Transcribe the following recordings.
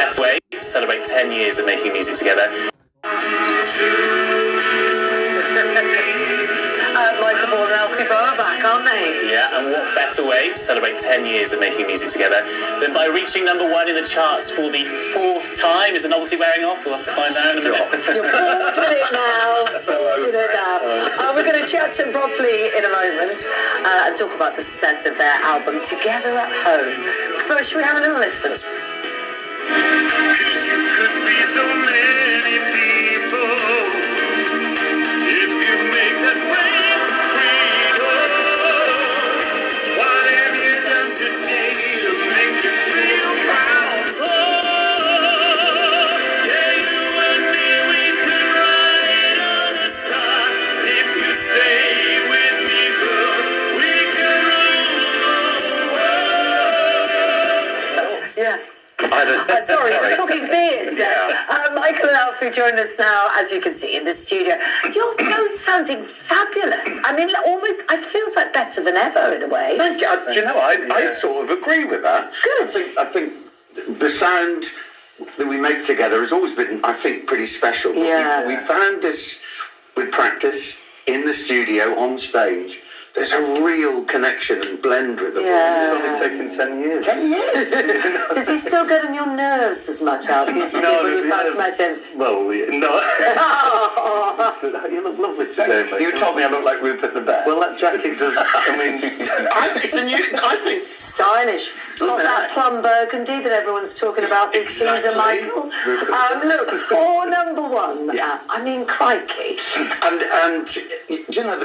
better way to celebrate 10 years of making music together? Michael Boe and Alfie Boe are back, aren't they? Yeah, and what better way to celebrate 10 years of making music together than by reaching #1 in the charts for the 4th time? Is the novelty wearing off? We'll have to find out in a minute. You're bored with it now. We're going to chat to them properly in a moment and talk about the set of their album, Together at Home. First, should we have a little listen? 'Cause you could be so many people if you make that way to freedom. What have you done today to make you feel proud? Oh, yeah, you and me, we could ride on the star. If you stay with me, girl, we can rule the world. Yeah. Sorry, we're talking beards there. Michael and Alfie join us now, as you can see, in the studio. You're both sounding fabulous. I mean, almost, it feels like better than ever in a way. Thank you. Do you know, I sort of agree with that. Good. I think the sound that we make together has always been, I think, pretty special. But Yeah. we found this with practice in the studio, on stage. There's a real connection and blend with the Yeah. voices. It's only taken 10 years. 10 years? Does he still get on your nerves as much, Alfie, as he did when you first met him? Well, no. Oh. You look lovely today, mate. You told me I look like Rupert the Bear. Well, that jacket does. I mean, I think Stylish. It's got that plum burgundy that everyone's talking about this season, Michael. Look, for #1. Yeah. I mean, crikey. And you know,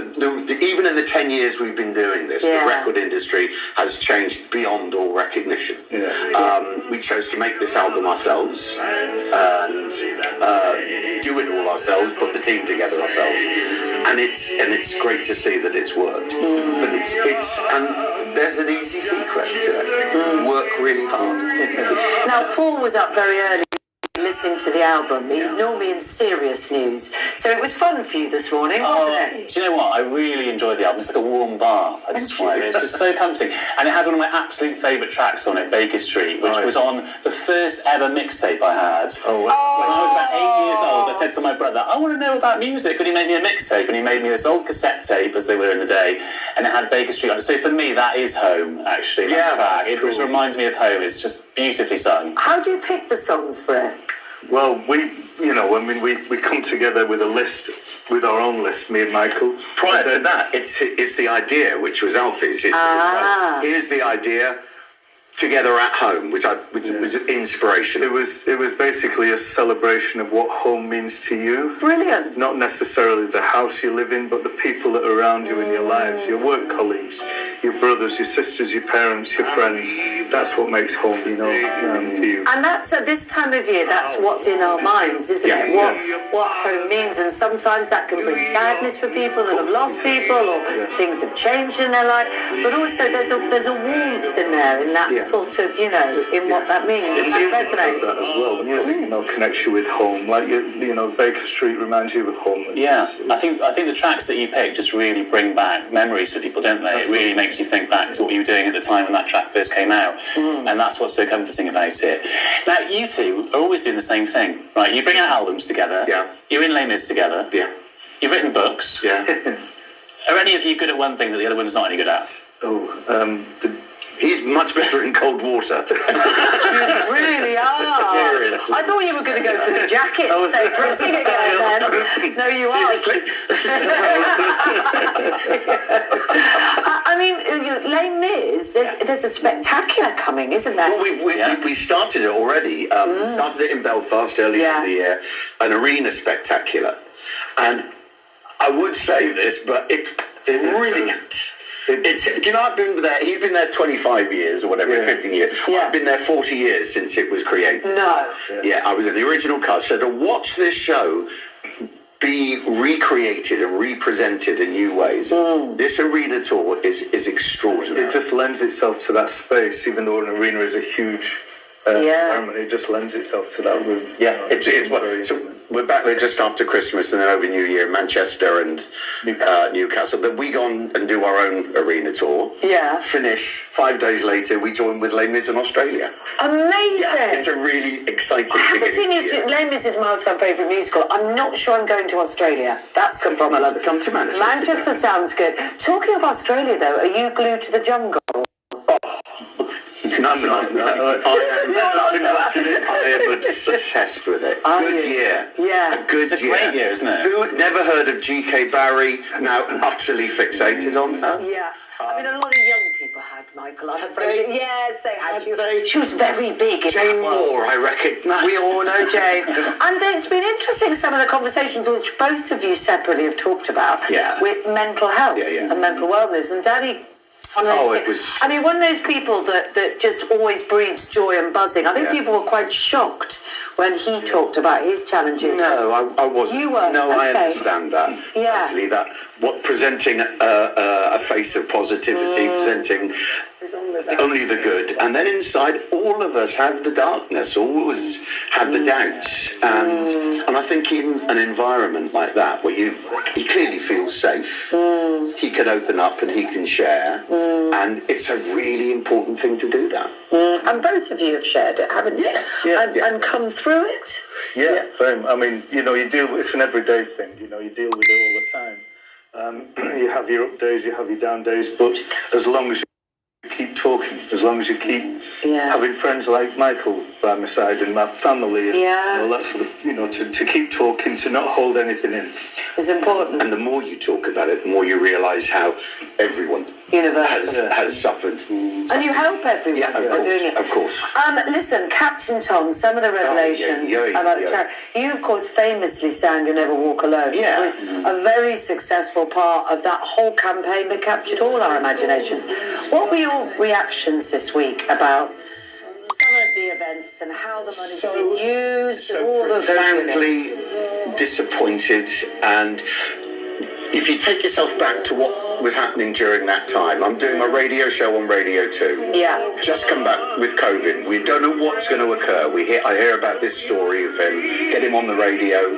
even in the 10 years we've been doing this, Yeah. the record industry has changed beyond all recognition. We chose to make this album ourselves and do it all ourselves, put the team together ourselves, and it's great to see that it's worked. But and there's an easy secret to it. Work really hard. Now, Paul was up very early listening to the album. He's normally in serious news. So it was fun for you this morning, wasn't it? Do you know what? I really enjoyed the album. It's like a warm bath, I describe it. It's just so comforting. And it has one of my absolute favourite tracks on it, Baker Street, which was on the first ever mixtape I had. When I was about 8 years old, I said to my brother, I want to know about music. Could he make me a mixtape? And he made me this old cassette tape, as they were in the day, and it had Baker Street on it. So for me, that is home, actually, that track. It just reminds me of home. It's just beautifully sung. How do you pick the songs for it? well, we come together with a list, with our own list, me and Michael. Prior to that, it's the idea, which was Alfie's. Here's the idea. Together at Home, which was inspiration. It was basically a celebration of what home means to you. Brilliant. Not necessarily the house you live in, but the people that are around you in your lives, your work colleagues, your brothers, your sisters, your parents, your friends. That's what makes home, for you. And that's at this time of year. That's what's in our minds, isn't it? What home means, and sometimes that can bring sadness for people that have lost people, or things have changed in their life. But also, there's a warmth in there, in that. Sort of, in what that means. It resonates. That as well. Music, connects you with home. Like Baker Street reminds you of home. Yeah, I think the tracks that you pick just really bring back memories for people, don't they? It really makes you think back to what you were doing at the time when that track first came out, and that's what's so comforting about it. Now, you two are always doing the same thing, right? You bring out albums together. Yeah. You're in Les Mis together. Yeah. You've written books. Yeah. Are any of you good at one thing that the other one's not any good at? He's much better in cold water. You really are. Seriously. I thought you were going to go for the jacket. So dressing it then. No, you are. Seriously? I mean, Les Mis, there's a spectacular coming, isn't there? Well, we started it already. Started it in Belfast earlier in the year. An arena spectacular. And I would say this, but it's brilliant. I've been there, he's been there 25 years or whatever, 15 years. Yeah. I've been there 40 years since it was created. No. Yeah, I was in the original cast. So to watch this show be recreated and represented in new ways, this arena tour is extraordinary. It just lends itself to that space, even though an arena is a huge environment. It just lends itself to that room. Yeah, it's so we're back there just after Christmas and then over New Year, Manchester and Newcastle. Then we go on and do our own arena tour. Yeah. Finish 5 days later, we join with Les Mis in Australia. Amazing. Yeah, it's a really exciting. I haven't seen you. Les Mis is my all-time favourite musical. I'm not sure I'm going to Australia. That's the problem. Come to Manchester. Manchester sounds good. Talking of Australia, though, are you glued to the jungle? No, I am obsessed with it. Good year. Yeah. A good It's a great year, isn't it? Who never heard of G.K. Barry, now utterly fixated on her? Yeah. I mean, a lot of young people had Michael. I'm afraid. Yes, they had. They? She was very big. In Jane that one. Moore, I recognise. We all know Jane. And it's been interesting, some of the conversations which both of you separately have talked about with mental health and mental wellness. And Daddy... it was... I mean, one of those people that just always breathes joy and buzzing. I think people were quite shocked when he talked about his challenges. No, I wasn't. You were? No, Okay. I understand that. Yeah. Actually, presenting a face of positivity, presenting only the good, and then inside all of us have the darkness, always have the doubts, and I think in an environment like that where he clearly feels safe, he can open up and he can share, and it's a really important thing to do that. And both of you have shared it, haven't you? And come through it. Yeah. I mean, it's an everyday thing. You deal with it all the time. You have your up days, you have your down days, but as long as you keep talking, as long as you keep having friends like Michael by my side and my family, and all that sort of, to keep talking, to not hold anything in. It's important. And the more you talk about it, the more you realise how everyone has suffered. And you help everyone doing it. Of course. Listen, Captain Tom, some of the revelations about the charity. You, of course, famously sang You'll Never Walk Alone. Yeah. A very successful part of that whole campaign that captured all our imaginations. What were your reactions this week about some of the events and how the money's been used and all the profoundly disappointed, and if you take yourself back to what was happening during that time, I'm doing my radio show on Radio 2. Yeah. Just come back with COVID. We don't know what's going to occur. I hear about this story of him, get him on the radio.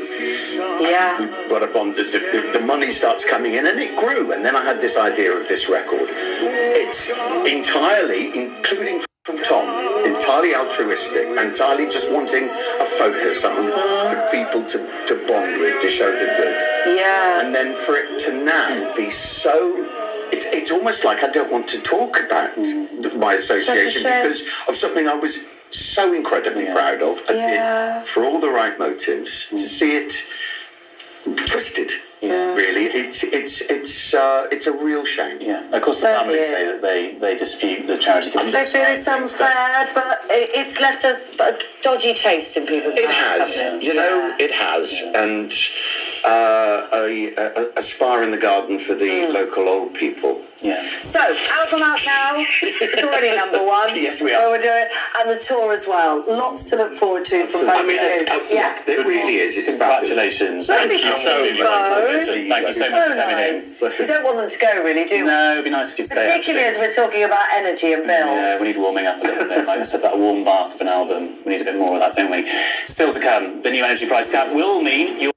Yeah. But upon the money starts coming in, and it grew. And then I had this idea of this record. It's entirely, including from Tom, entirely altruistic, entirely just wanting a focus, something for people to bond with, to show the good. Yeah. And then for it to now be so, it's almost like I don't want to talk about my association because of something I was so incredibly proud of. I did for all the right motives. To see it twisted. Yeah. Really, it's a real shame. Yeah, of course, the family say that they dispute the charity commission. They feel it's unfair, but it's left a dodgy taste in people's mouths. It has, it has, and a spa in the garden for the local old people. Yeah. So, album out now. It's already number one. Yes, we are. Where we're doing, and the tour as well. Lots to look forward to from both of you. It really is. It's Congratulations. Thank you so much. Thank you so much for coming in. We don't want them to go, really, do we? No, it'd be nice if you'd stay. Particularly as we're talking about energy and bills. Yeah, we need warming up a little bit. Like I said, that warm bath of an album. We need a bit more of that, don't we? Still to come, the new energy price cap will mean you'll